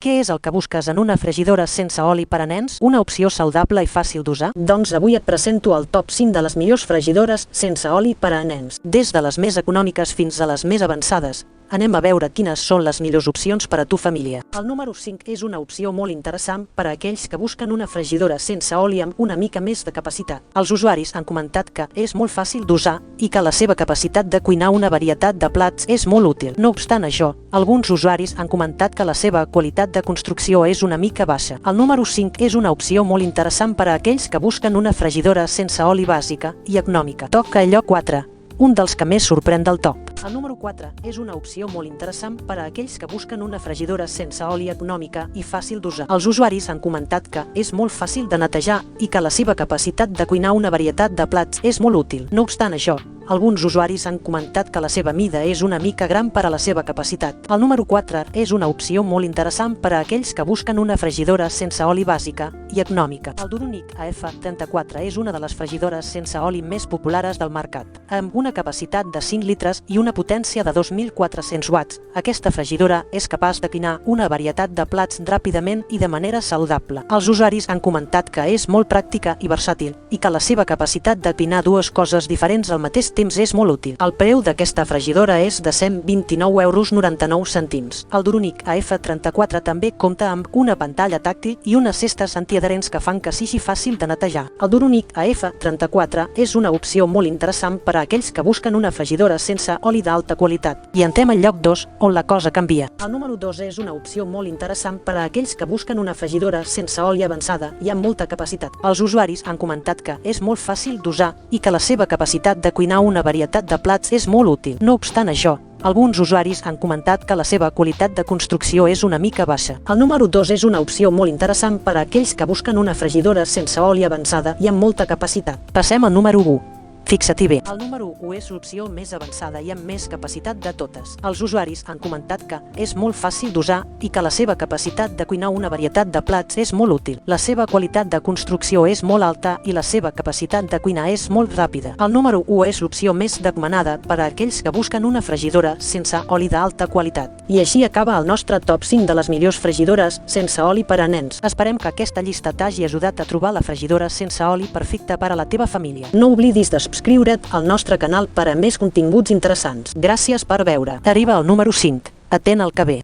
Què és el que busques en una fregidora sense oli per a nens? Una opció saludable i fàcil d'usar? Doncs avui et presento el top 5 de les millors fregidores sense oli per a nens. Des de les més econòmiques fins a les més avançades, anem a veure quines són les millors opcions per a tu família. El número 5 és una opció molt interessant per a aquells que busquen una fregidora sense oli amb una mica més de capacitat. Els usuaris han comentat que és molt fàcil d'usar i que la seva capacitat de cuinar una varietat de plats és molt útil. No obstant això, alguns usuaris han comentat que la seva qualitat de construcció és una mica baixa. El número 5 és una opció molt interessant per a aquells que busquen una fregidora sense oli bàsica i econòmica. Toca el lloc 4, un dels que més sorprèn del top. El número 4 és una opció molt interessant per a aquells que busquen una fregidora sense oli econòmica i fàcil d'usar. Els usuaris han comentat que és molt fàcil de netejar i que la seva capacitat de cuinar una varietat de plats és molt útil. No obstant això, alguns usuaris han comentat que la seva mida és una mica gran per a la seva capacitat. El número 4 és una opció molt interessant per a aquells que busquen una fregidora sense oli bàsica i econòmica. El Duronic AF34 és una de les fregidores sense oli més populars del mercat, amb una capacitat de 5 litres i una potència de 2.400 watts. Aquesta fregidora és capaç de cuinar una varietat de plats ràpidament i de manera saludable. Els usuaris han comentat que és molt pràctica i versàtil i que la seva capacitat de cuinar dues coses diferents al mateix temps és molt útil. El preu d'aquesta fregidora és de 129,99 €. El Duronic AF34 també compta amb una pantalla tàctil i unes cestes antiadherents que fan que sigui fàcil de netejar. El Duronic AF34 és una opció molt interessant per a aquells que busquen una fregidora sense oli d'alta qualitat. I entrem al lloc 2, on la cosa canvia. El número 2 és una opció molt interessant per a aquells que busquen una fregidora sense oli avançada i amb molta capacitat. Els usuaris han comentat que és molt fàcil d'usar i que la seva capacitat de cuinar una varietat de plats és molt útil. No obstant això, alguns usuaris han comentat que la seva qualitat de construcció és una mica baixa. El número 2 és una opció molt interessant per a aquells que busquen una fregidora sense oli avançada i amb molta capacitat. Passem al número 1. Fixa-t'hi bé. El número 1 és l'opció més avançada i amb més capacitat de totes. Els usuaris han comentat que és molt fàcil d'usar i que la seva capacitat de cuinar una varietat de plats és molt útil. La seva qualitat de construcció és molt alta i la seva capacitat de cuinar és molt ràpida. El número 1 és l'opció més recomanada per a aquells que busquen una fregidora sense oli d'alta qualitat. I així acaba el nostre top 5 de les millors fregidores sense oli per a nens. Esperem que aquesta llista t'hagi ajudat a trobar la fregidora sense oli perfecta per a la teva família. No oblidis de subscriure't al nostre canal per a més continguts interessants. Gràcies per veure. Arriba al número 5. Atent al que ve.